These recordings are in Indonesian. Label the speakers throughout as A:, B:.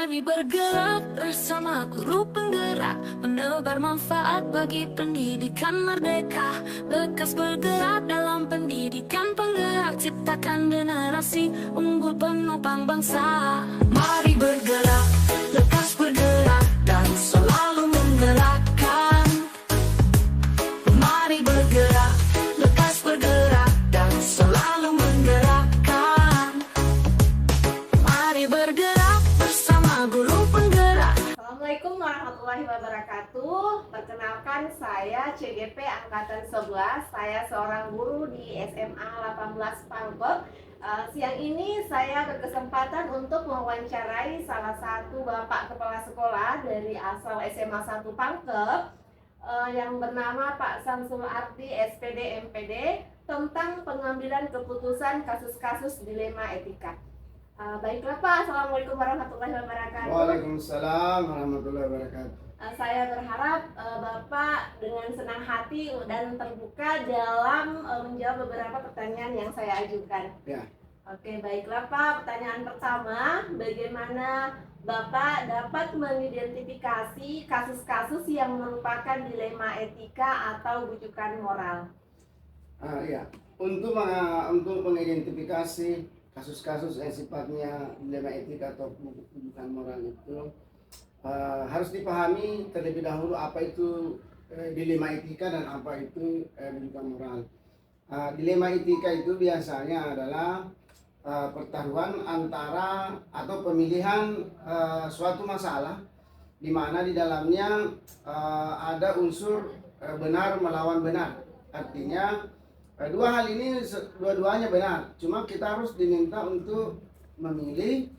A: Mari bergerak bersama guru penggerak, menebar manfaat bagi pendidikan merdeka. Lekas bergerak dalam pendidikan penggerak, ciptakan generasi unggul penopang bangsa. Mari bergerak, lekas bergerak, dan selalu menggerakkan. Mari bergerak, lekas bergerak, dan selalu menggerakkan. Mari bergerak bersama guru penggerak.
B: Assalamualaikum warahmatullahi wabarakatuh. Perkenalkan, saya CGP Angkatan 11. Saya seorang guru di SMA 18 Pangkep. Siang ini saya berkesempatan untuk mewawancarai salah satu bapak kepala sekolah dari asal SMA 1 Pangkep yang bernama Pak Samsul Ardi SPD MPD tentang pengambilan keputusan kasus-kasus dilema etika. Baiklah Pak, Assalamualaikum warahmatullahi wabarakatuh.
C: Waalaikumsalam warahmatullahi wabarakatuh.
B: Saya berharap Bapak dengan senang hati dan terbuka dalam menjawab beberapa pertanyaan yang saya ajukan.
C: Ya.
B: Oke, baiklah Pak. Pertanyaan pertama, bagaimana Bapak dapat mengidentifikasi kasus-kasus yang merupakan dilema etika atau bujukan moral?
C: Ya. Untuk mengidentifikasi kasus-kasus yang sifatnya dilema etika atau bukan moral itu harus dipahami terlebih dahulu apa itu dilema etika dan apa itu bukan moral. Dilema etika itu biasanya adalah pertaruhan antara atau pemilihan suatu masalah di mana di dalamnya ada unsur benar melawan benar. Artinya dua hal ini dua-duanya benar, cuma kita harus diminta untuk memilih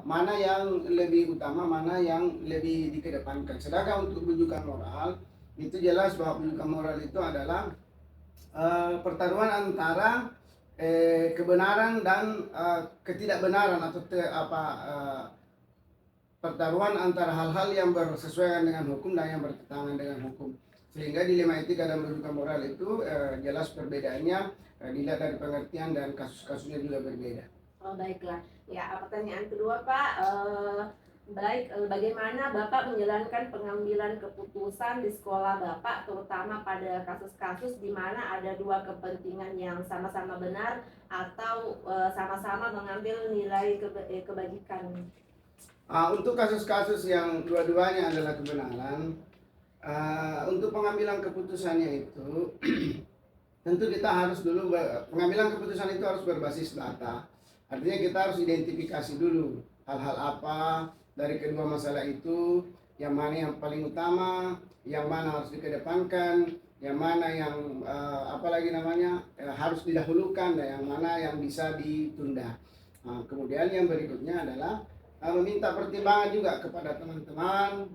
C: mana yang lebih utama, mana yang lebih dikedepankan. Sedangkan untuk bujukan moral itu jelas bahwa bujukan moral itu adalah pertaruhan antara kebenaran dan ketidakbenaran atau pertaruhan antara hal-hal yang bersesuaian dengan hukum dan yang bertentangan dengan hukum. Sehingga dilema etika dan bujukan moral itu jelas perbedaannya dilihat dari pengertian dan kasus-kasusnya juga berbeda.
B: Oh, baiklah. Ya, pertanyaan kedua Pak, bagaimana Bapak menjalankan pengambilan keputusan di sekolah Bapak, terutama pada kasus-kasus di mana ada dua kepentingan yang sama-sama benar atau sama-sama mengambil nilai kebajikan?
C: Untuk kasus-kasus yang dua-duanya adalah kebenaran, untuk pengambilan keputusannya itu tentu kita harus dulu pengambilan keputusan itu harus berbasis data. Artinya kita harus identifikasi dulu hal-hal apa dari kedua masalah itu, yang mana yang paling utama, yang mana harus dikedepankan, yang mana yang harus didahulukan, dan yang mana yang bisa ditunda. Kemudian yang berikutnya adalah meminta pertimbangan juga kepada teman-teman,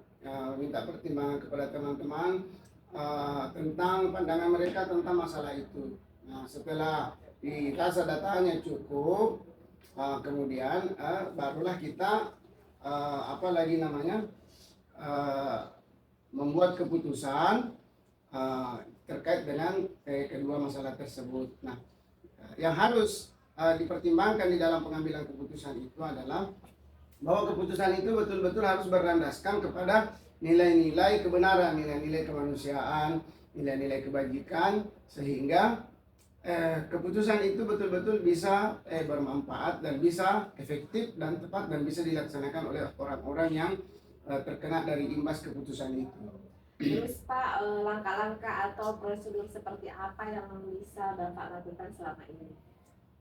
C: tentang pandangan mereka tentang masalah itu. Setelah dirasa datanya cukup, kemudian barulah kita membuat keputusan terkait dengan kedua masalah tersebut. Nah, yang harus dipertimbangkan di dalam pengambilan keputusan itu adalah bahwa keputusan itu betul-betul harus berlandaskan kepada nilai-nilai kebenaran, nilai-nilai kemanusiaan, nilai-nilai kebajikan, sehingga keputusan itu betul-betul bisa bermanfaat dan bisa efektif dan tepat dan bisa dilaksanakan oleh orang-orang yang terkena dari imbas keputusan itu.
B: Terus Pak, langkah-langkah atau prosedur seperti apa yang bisa Bapak lakukan selama ini?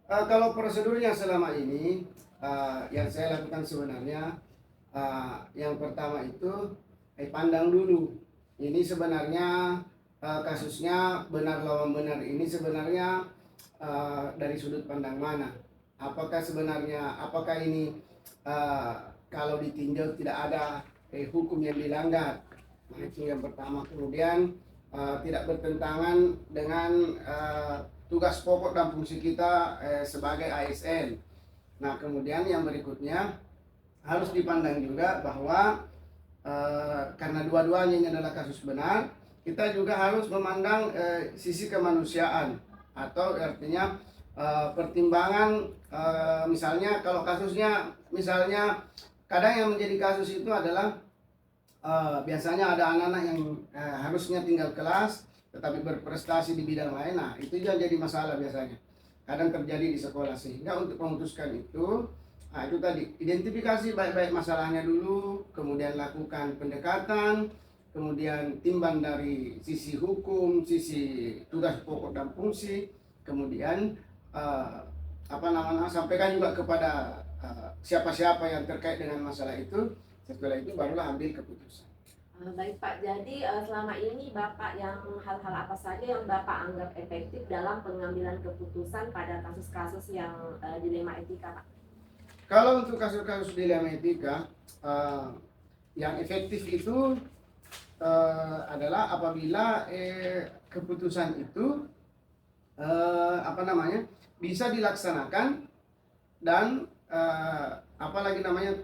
C: Kalau prosedurnya selama ini yang saya lakukan sebenarnya yang pertama itu pandang dulu. Ini sebenarnya kasusnya benar lawan benar ini sebenarnya dari sudut pandang mana? Apakah ini kalau ditinjau tidak ada hukum yang dilanggar? Nah, itu yang pertama. Kemudian tidak bertentangan dengan tugas pokok dan fungsi kita sebagai ASN. Nah, kemudian yang berikutnya harus dipandang juga bahwa karena dua-duanya ini adalah kasus benar, kita juga harus memandang sisi kemanusiaan, atau artinya pertimbangan misalnya kalau kasusnya misalnya kadang yang menjadi kasus itu adalah biasanya ada anak-anak yang harusnya tinggal kelas tetapi berprestasi di bidang lain. Nah, itu yang jadi masalah biasanya. Kadang terjadi di sekolah, sehingga untuk memutuskan itu, nah itu tadi, identifikasi baik-baik masalahnya dulu, kemudian lakukan pendekatan, kemudian timbang dari sisi hukum, sisi tugas pokok dan fungsi, kemudian sampaikan juga kepada siapa-siapa yang terkait dengan masalah itu. Setelah itu barulah ambil keputusan.
B: Baik Pak, jadi selama ini Bapak hal-hal apa saja yang Bapak anggap efektif dalam pengambilan keputusan pada kasus-kasus yang dilema etika, Pak?
C: Kalau untuk kasus-kasus dilema etika, yang efektif itu adalah apabila keputusan itu bisa dilaksanakan dan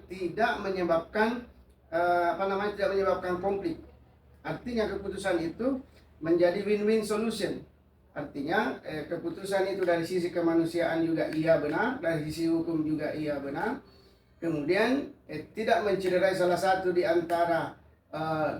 C: tidak menyebabkan konflik. Artinya keputusan itu menjadi win-win solution. Artinya keputusan itu dari sisi kemanusiaan juga iya benar, dari sisi hukum juga iya benar. Kemudian tidak mencederai salah satu di antara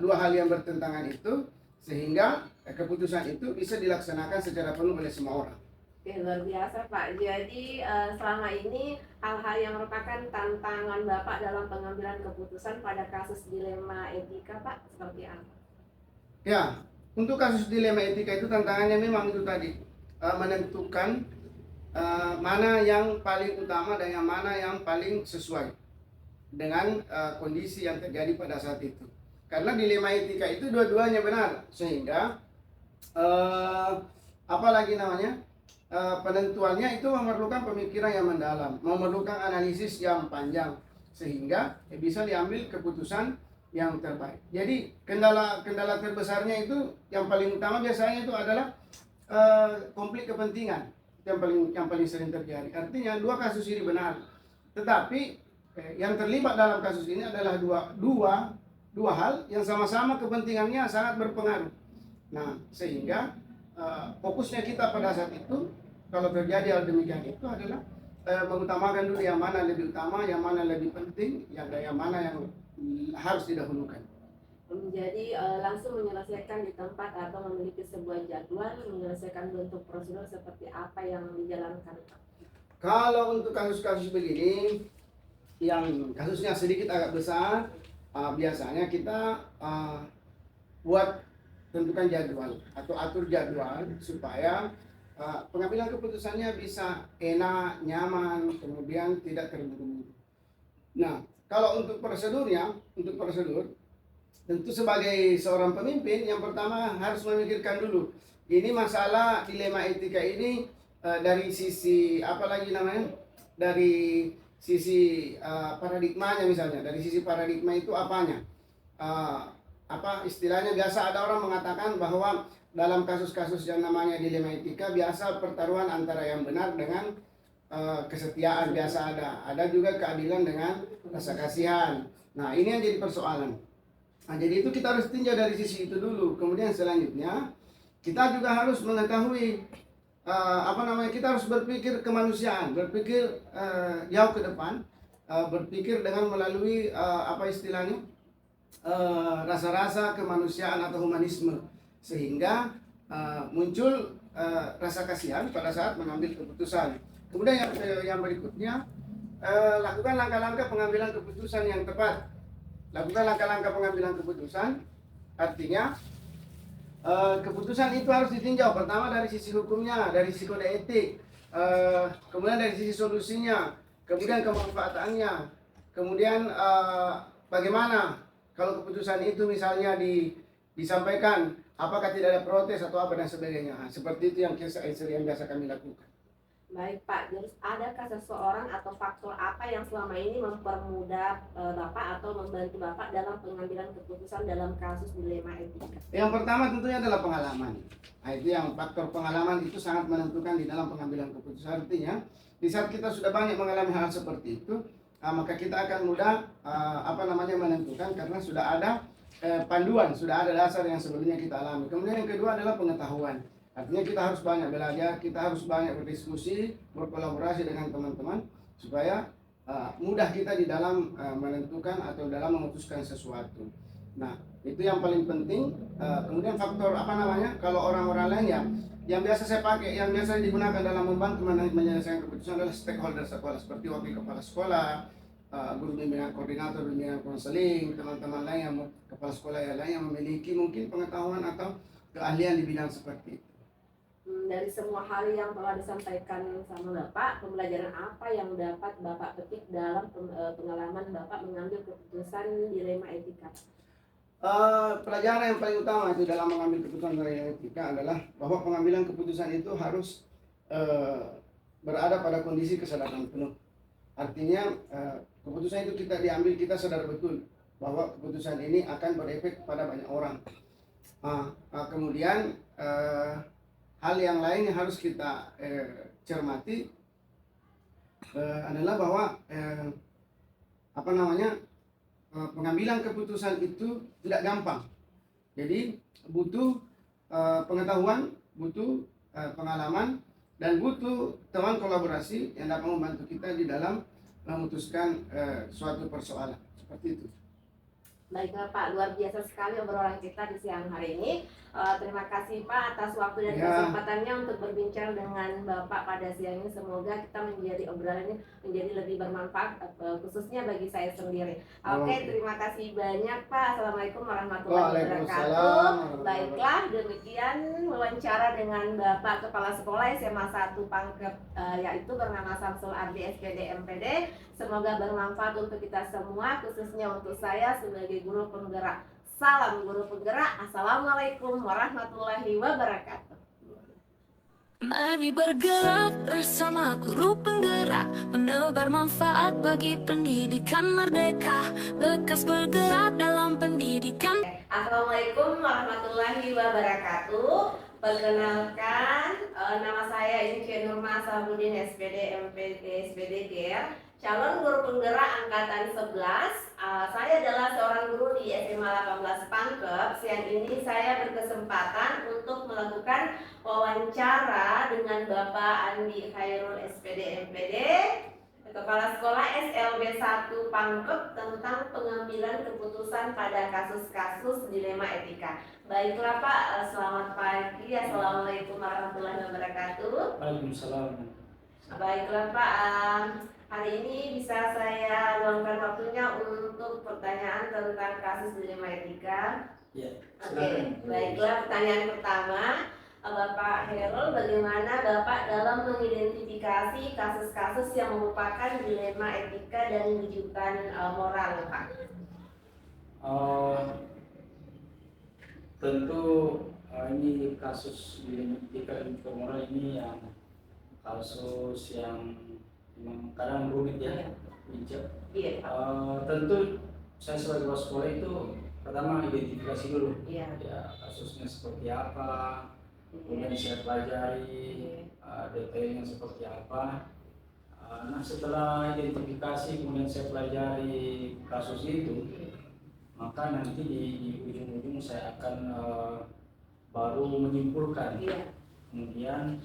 C: dua hal yang bertentangan itu, sehingga keputusan itu bisa dilaksanakan secara penuh oleh semua orang.
B: Oke, luar biasa Pak. Jadi selama ini hal-hal yang merupakan tantangan Bapak dalam pengambilan keputusan pada kasus dilema etika, Pak, seperti apa?
C: Ya, untuk kasus dilema etika itu tantangannya memang itu tadi, menentukan mana yang paling utama dan yang mana yang paling sesuai dengan kondisi yang terjadi pada saat itu. Karena dilema etika itu dua-duanya benar, sehingga penentuannya itu memerlukan pemikiran yang mendalam, memerlukan analisis yang panjang, sehingga bisa diambil keputusan yang terbaik. Jadi kendala terbesarnya itu yang paling utama biasanya itu adalah konflik kepentingan yang paling sering terjadi. Artinya dua kasus ini benar, tetapi yang terlibat dalam kasus ini adalah dua hal yang sama-sama kepentingannya sangat berpengaruh. Nah, sehingga fokusnya kita pada saat itu, kalau terjadi hal demikian itu adalah mengutamakan dulu yang mana lebih utama, yang mana lebih penting, yang mana yang harus didahulukan.
B: Jadi langsung menyelesaikan di tempat atau memiliki sebuah jadwal, menyelesaikan bentuk prosedur seperti apa yang dijalankan, Pak?
C: Kalau untuk kasus-kasus begini, yang kasusnya sedikit agak besar, biasanya kita buat tentukan jadwal atau atur jadwal supaya pengambilan keputusannya bisa enak, nyaman, kemudian tidak terburu-buru. Nah, kalau untuk prosedur, tentu sebagai seorang pemimpin yang pertama harus memikirkan dulu, ini masalah dilema etika ini dari sisi dari sisi paradigmanya misalnya, dari sisi paradigma itu apanya? Istilahnya biasa ada orang mengatakan bahwa dalam kasus-kasus yang namanya dilema etika biasa pertaruhan antara yang benar dengan kesetiaan, biasa ada juga keadilan dengan rasa kasihan. Nah, ini yang jadi persoalan. Nah, jadi itu kita harus tinjau dari sisi itu dulu. Kemudian selanjutnya kita juga harus mengetahui kita harus berpikir kemanusiaan, berpikir jauh ke depan, berpikir dengan melalui rasa-rasa kemanusiaan atau humanisme, sehingga muncul rasa kasihan pada saat mengambil keputusan. Kemudian yang berikutnya, lakukan langkah-langkah pengambilan keputusan yang tepat. Lakukan langkah-langkah pengambilan keputusan, artinya keputusan itu harus ditinjau pertama dari sisi hukumnya, dari sisi kode etik, kemudian dari sisi solusinya, kemudian kemanfaatannya, kemudian bagaimana kalau keputusan itu misalnya disampaikan, apakah tidak ada protes atau apa dan sebagainya. Nah, seperti itu yang biasa kami lakukan.
B: Baik Pak, jadi adakah seseorang atau faktor apa yang selama ini mempermudah Bapak atau membantu Bapak dalam pengambilan keputusan dalam kasus dilema etika?
C: Yang pertama tentunya adalah pengalaman. Nah, itu yang faktor pengalaman itu sangat menentukan di dalam pengambilan keputusan. Artinya, di saat kita sudah banyak mengalami hal seperti itu, maka kita akan mudah menentukan karena sudah ada panduan, sudah ada dasar yang sebelumnya kita alami. Kemudian yang kedua adalah pengetahuan. Artinya kita harus banyak belajar, kita harus banyak berdiskusi, berkolaborasi dengan teman-teman supaya mudah kita di dalam menentukan atau dalam memutuskan sesuatu. Nah, itu yang paling penting. Kemudian faktor apa namanya? Kalau orang-orang lain yang biasa saya pakai, yang biasa digunakan dalam membantu menyelesaikan keputusan adalah stakeholder sekolah, seperti wakil kepala sekolah, guru bimbingan, koordinator bimbingan konseling, teman-teman lain yang kepala sekolah yang lain yang memiliki mungkin pengetahuan atau keahlian di bidang seperti itu.
B: Dari semua hal yang telah disampaikan sama Bapak, pembelajaran apa yang dapat Bapak petik dalam pengalaman Bapak mengambil keputusan dilema etika?
C: Pelajaran yang paling utama itu dalam mengambil keputusan dilema etika adalah bahwa pengambilan keputusan itu harus berada pada kondisi kesadaran penuh. Artinya keputusan itu kita sadar betul bahwa keputusan ini akan berefek pada banyak orang. Kemudian hal yang lain yang harus kita cermati adalah bahwa pengambilan keputusan itu tidak gampang. Jadi butuh pengetahuan, butuh pengalaman, dan butuh teman kolaborasi yang dapat membantu kita di dalam memutuskan suatu persoalan seperti itu.
B: Baiklah Pak, luar biasa sekali obrolan kita di siang hari ini. Terima kasih Pak atas waktu dan
C: Ya.
B: kesempatannya untuk berbincang dengan Bapak pada siang ini. Semoga kita menjadi obrolan ini menjadi lebih bermanfaat, khususnya bagi saya sendiri. Oke, terima kasih banyak Pak. Assalamualaikum warahmatullahi wabarakatuh.
C: Waalaikumsalam.
B: Baiklah, demikian wawancara dengan Bapak Kepala Sekolah SMA 1 Pangkep, yaitu bernama Samsul Ardi SPD MPD. Semoga bermanfaat untuk kita semua, khususnya untuk saya sebagai guru penggerak. Salam guru penggerak. Assalamualaikum warahmatullahi wabarakatuh.
A: Mari bergerak bersama guru penggerak, menebar manfaat bagi pendidikan merdeka. Lekas bergerak dalam pendidikan.
B: Assalamualaikum warahmatullahi wabarakatuh. Perkenalkan, nama saya Inci Nurma Sabudin SPD MPD SPD GR, calon guru penggerak angkatan 11. Saya adalah seorang guru di SMA 18 Pangkep. Siang ini saya berkesempatan untuk melakukan wawancara dengan Bapak Andi Khairul SPD MPD, Kepala Sekolah SLB 1 Pangkep, tentang pengambilan keputusan pada kasus-kasus dilema etika. Baiklah Pak, selamat pagi. Assalamualaikum warahmatullahi wabarakatuh.
D: Waalaikumsalam.
B: Baiklah Pak, hari ini bisa saya luangkan waktunya untuk pertanyaan tentang kasus dilema etika.
D: Ya,
B: Oke, baiklah, pertanyaan pertama. Bapak Herul, bagaimana Bapak dalam mengidentifikasi kasus-kasus yang merupakan dilema etika dan rujukan moral, Pak?
D: Tentu ini kasus dilema etika dan rujukan moral ini yang kasus yang memang kadang rumit ya, bijak.
B: Iya, Pak.
D: Tentu saya sebagai kepala sekolah itu pertama identifikasi dulu,
B: Iya.
D: ya kasusnya seperti apa. Kemudian saya pelajari detailnya seperti apa. Nah setelah identifikasi kemudian saya pelajari kasus itu, maka nanti di ujung-ujung saya akan baru menyimpulkan, kemudian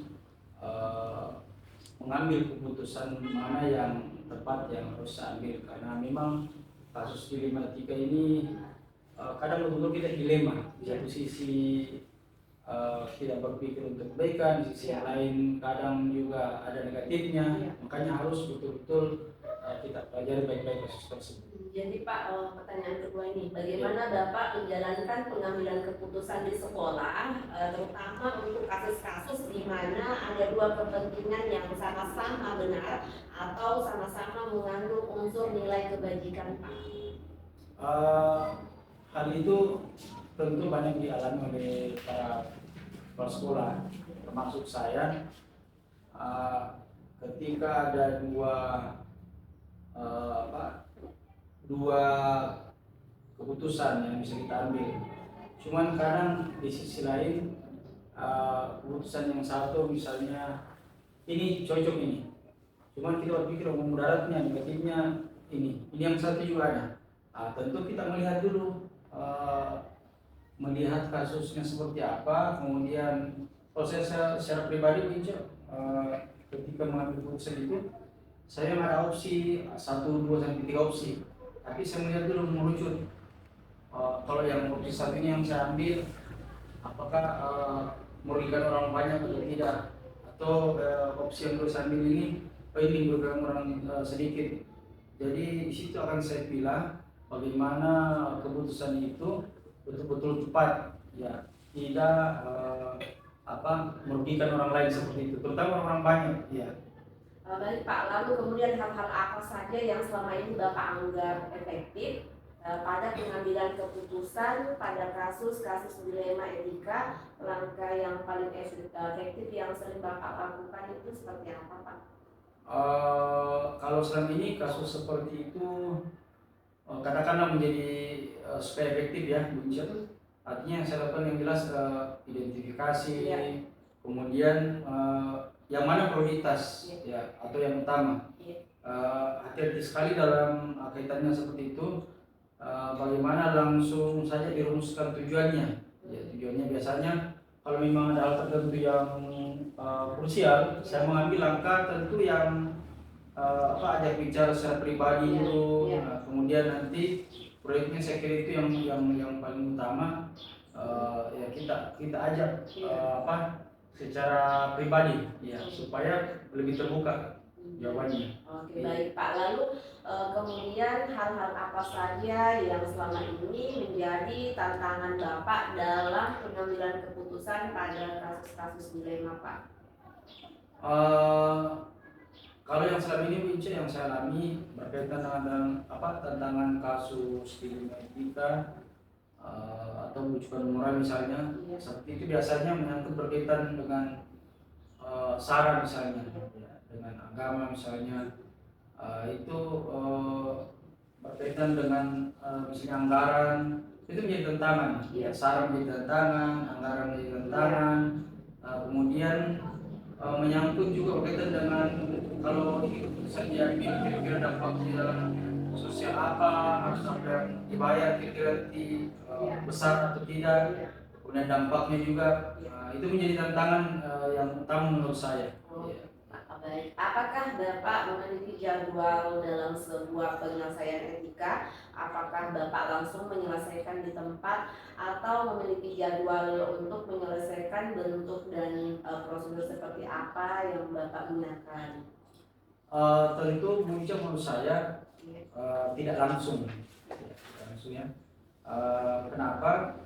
D: mengambil keputusan mana yang tepat yang harus saya ambil, karena memang kasus dilematika ini kadang betul-betul kita dilema. Di satu sisi tidak berpikir untuk kebaikan, di sisi yang lain kadang juga ada negatifnya. Makanya harus betul-betul kita pelajari baik-baik kasus tersebut.
B: Jadi Pak, pertanyaan kedua ini, bagaimana Bapak menjalankan pengambilan keputusan di sekolah, terutama untuk kasus-kasus di mana ada dua kepentingan yang sama-sama benar atau sama-sama mengandung unsur nilai kebajikan, Pak?
D: Hal itu tentu banyak dialami oleh para kepala sekolah, termasuk saya. Ketika ada dua keputusan yang bisa kita ambil, cuman kadang di sisi lain keputusan yang satu misalnya ini cocok ini, cuman kita berpikir mudaratnya, negatifnya ini yang satu juga ada. Tentu kita melihat dulu, melihat kasusnya seperti apa. Kemudian kalau saya secara pribadi ketika mengambil keputusan itu, saya ada opsi 1, 2 sampai 3 opsi, tapi saya melihat dulu mengerucut. Kalau yang opsi satu ini yang saya ambil, apakah merugikan orang banyak atau tidak, atau opsi yang saya ambil ini ini merugikan orang sedikit. Jadi di situ akan saya pilih bagaimana keputusan itu betul-betul tepat, ya, tidak merugikan orang lain seperti itu, terutama orang banyak, ya.
B: Baik Pak, lalu kemudian hal-hal apa saja yang selama ini Bapak anggap efektif pada pengambilan keputusan pada kasus-kasus dilema etika? Langkah yang paling efektif yang sering Bapak lakukan itu seperti apa Pak?
D: Kalau selama ini kasus seperti itu katakanlah menjadi supaya efektif, ya Bu Ica, artinya yang saya lakukan yang jelas identifikasi,
B: Ya.
D: kemudian yang mana prioritas,
B: Ya.
D: ya, atau yang utama.
B: Ya.
D: Hati-hati sekali dalam kaitannya seperti itu. Bagaimana langsung saja dirumuskan tujuannya. Ya, tujuannya biasanya kalau memang ada hal tertentu yang krusial, saya mengambil langkah tentu yang ajak bicara secara pribadi
B: Ya,
D: dulu.
B: ya.
D: Nah, kemudian nanti proyeknya saya kira itu yang paling utama. Ya kita ajak secara pribadi, ya, supaya lebih terbuka jawabannya.
B: Oke, baik Pak. Lalu kemudian hal-hal apa saja yang selama ini menjadi tantangan Bapak dalam pengambilan keputusan pada kasus-kasus dilema Pak?
D: Kalau yang selama ini Bu Ica, yang saya alami berkaitan dengan tantangan kasus dilema etika atau rujukan moral misalnya,
B: Iya.
D: seperti itu biasanya menyangkut berkaitan dengan sara misalnya, ya, dengan agama misalnya, itu berkaitan dengan misalnya anggaran, itu menjadi tantangan, ya, sara menjadi tantangan, anggaran menjadi tantangan, kemudian menyangkut juga berkaitan dengan kalau keputusan diambil kira-kira dampaknya sosial apa, harus sampai dibayar kira-kira besar atau tidak, kemudian dampaknya juga, itu menjadi tantangan yang utama menurut saya. Ya.
B: Baik, apakah Bapak memiliki jadwal dalam sebuah penyelesaian etika? Apakah Bapak langsung menyelesaikan di tempat atau memiliki jadwal untuk menyelesaikan bentuk dan prosedur seperti apa yang Bapak gunakan?
D: Tentu Bu Ica menurut saya tidak langsung, ya. Kenapa?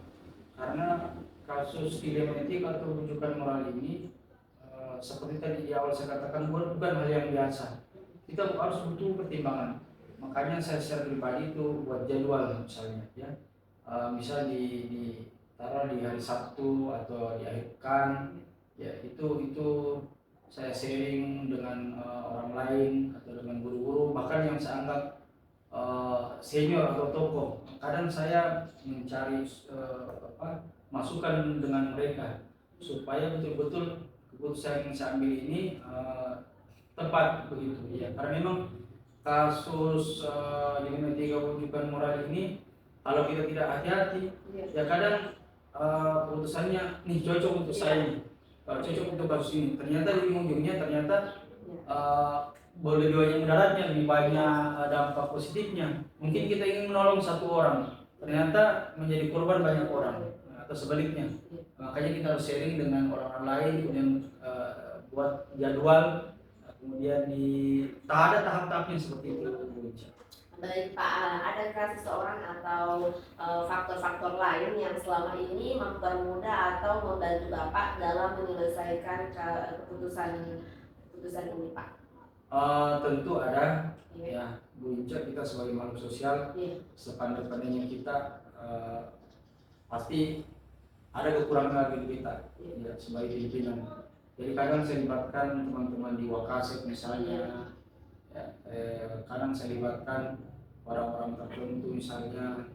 D: Karena kasus dilema etika atau rujukan moral ini seperti tadi di awal saya katakan bukan hal yang biasa. Kita harus butuh pertimbangan. Makanya saya secara pribadi itu buat jadwal misalnya, ya. Misal ditaruh di hari Sabtu atau di akhir pekan, ya, itu saya sharing dengan orang lain atau dengan guru-guru, bahkan yang saya anggap senior atau tokoh. Kadang saya mencari masukan dengan mereka supaya betul-betul keputusan yang saya ambil ini tepat begitu, ya. Karena memang kasus dilema etika rujukan moral ini kalau kita tidak hati-hati, ya kadang keputusannya nih cocok untuk saya, cocok untuk kasus ini, ternyata di ujungnya boleh dua mudaratnya lebih banyak dampak positifnya. Mungkin kita ingin menolong satu orang, ternyata menjadi korban banyak orang, atau sebaliknya. Makanya kita harus sharing dengan orang-orang lain, kemudian buat jadwal, kemudian tak ada tahap-tahapnya seperti itu.
B: Baik Pak, adakah seseorang atau faktor-faktor lain yang selama ini mempermudah atau membantu Bapak dalam menyelesaikan keputusan ini Pak?
D: Tentu ada, ya Bu Ica, kita sebagai makhluk sosial, sepandai-pandainya kita pasti ada kekurangan bagi kita, ya, sebagai pimpinan. Jadi kadang saya libatkan teman-teman di Wakasek misalnya, ya, kadang saya libatkan orang-orang tertentu misalnya,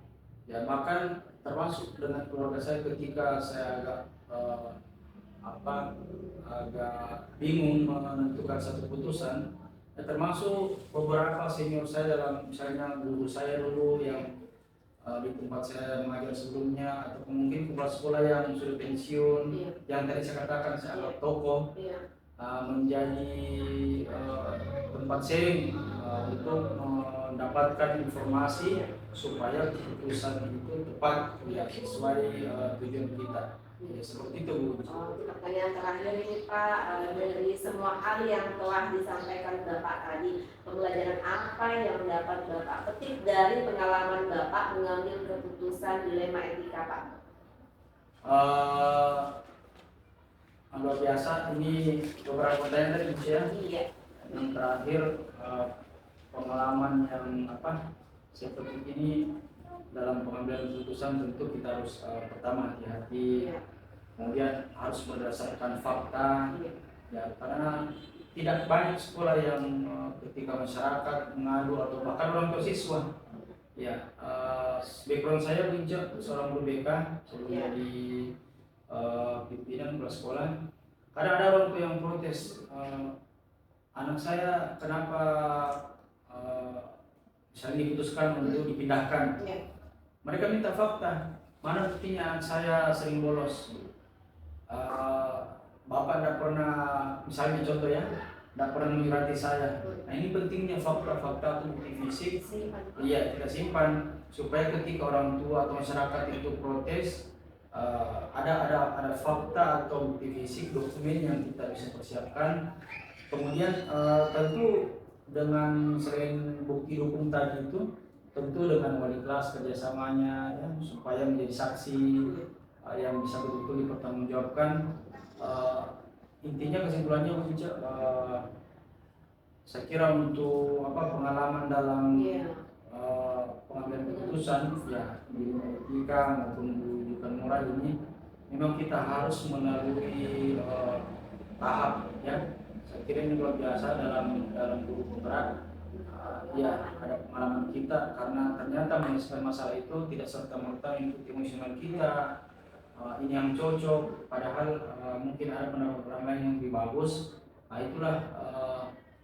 D: ya, bahkan termasuk dengan keluarga saya ketika saya agak bingung menentukan satu keputusan, ya, termasuk beberapa senior saya dalam misalnya guru saya dulu yang di tempat saya mengajar sebelumnya, atau mungkin kepala sekolah yang sudah pensiun, yang tadi saya katakan saya anggap tokoh, menjadi tempat sharing untuk mendapatkan informasi supaya keputusan itu tepat ya, sesuai tujuan kita. Ya, seperti itu Bu.
B: Pertanyaan terakhir ini Pak, dari semua hal yang telah disampaikan Bapak tadi, pembelajaran apa yang dapat Bapak petik dari pengalaman Bapak mengambil keputusan dilema etika Pak?
D: Luar biasa, ini beberapa pertanyaan tadi ya.
B: Iya.
D: Yang terakhir pengalaman yang saya petik ini dalam pengambilan keputusan tentu kita harus pertama hati-hati.
B: Iya.
D: Kemudian harus berdasarkan fakta,
B: Iya.
D: ya, karena tidak banyak sekolah yang ketika masyarakat mengadu atau bahkan orang tua siswa, ya, background saya bekerja seorang guru BK sebelum
B: Iya.
D: jadi pimpinan kepala sekolah. Kadang ada orang tua yang protes, anak saya kenapa misalnya diputuskan untuk dipindahkan.
B: Iya.
D: Mereka minta fakta, mana buktinya anak saya sering bolos. Bapak tidak pernah, misalnya contoh ya, tidak pernah menyurati saya. Nah ini pentingnya fakta-fakta atau bukti fisik. Iya, kita simpan supaya ketika orang tua atau masyarakat itu protes, ada fakta atau bukti fisik, dokumen yang kita bisa persiapkan. Kemudian tentu dengan selain bukti dukung tadi itu, tentu dengan wali kelas kerjasamanya ya, supaya menjadi saksi yang bisa betul-betul dipertanggungjawabkan. Intinya kesimpulannya saya kira untuk pengalaman dalam pengambilan keputusan ya di etika maupun rujukan moral ini memang kita harus melalui tahap ya. Saya kira ini luar biasa dalam guru penggerak. Ya ada pengalaman kita karena ternyata menyelesaikan masalah itu tidak serta-merta mengikuti emosional kita. Ini yang cocok, padahal mungkin ada pendapat orang lain yang lebih bagus. Nah itulah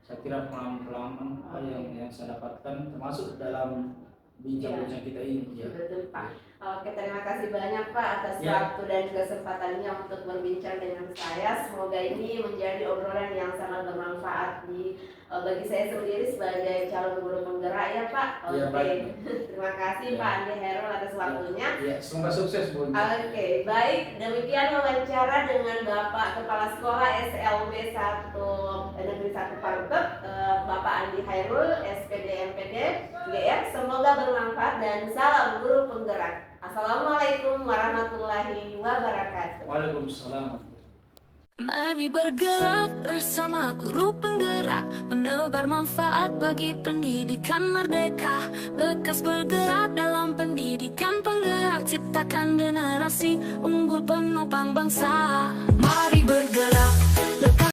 D: saya kira pengalaman yang saya dapatkan termasuk dalam bincang-bincang kita ini. Ya.
B: Betul Pak. Oke, terima kasih banyak Pak atas
D: Ya.
B: waktu dan kesempatannya untuk berbincang dengan saya. Semoga ini menjadi obrolan yang sangat bermanfaat bagi saya sendiri sebagai calon guru penggerak ya Pak. Oke,
D: Ya, baik.
B: terima kasih
D: Ya.
B: Pak Andi Hairul atas waktunya.
D: Ya, semoga sukses Bu.
B: Oke, baik. Demikian wawancara dengan Bapak Kepala Sekolah SLB 1 Negeri 1 Pangkep, Bapak Andi Hairul, SPD MPD GR. Semoga bermanfaat dan salam guru penggerak. Assalamualaikum warahmatullahi wabarakatuh.
D: Waalaikumsalam.
A: Mari bergerak bersama guru penggerak, menebar manfaat bagi pendidikan merdeka. Lekas bergerak dalam pendidikan penggerak, ciptakan generasi unggul penopang bangsa. Mari bergerak.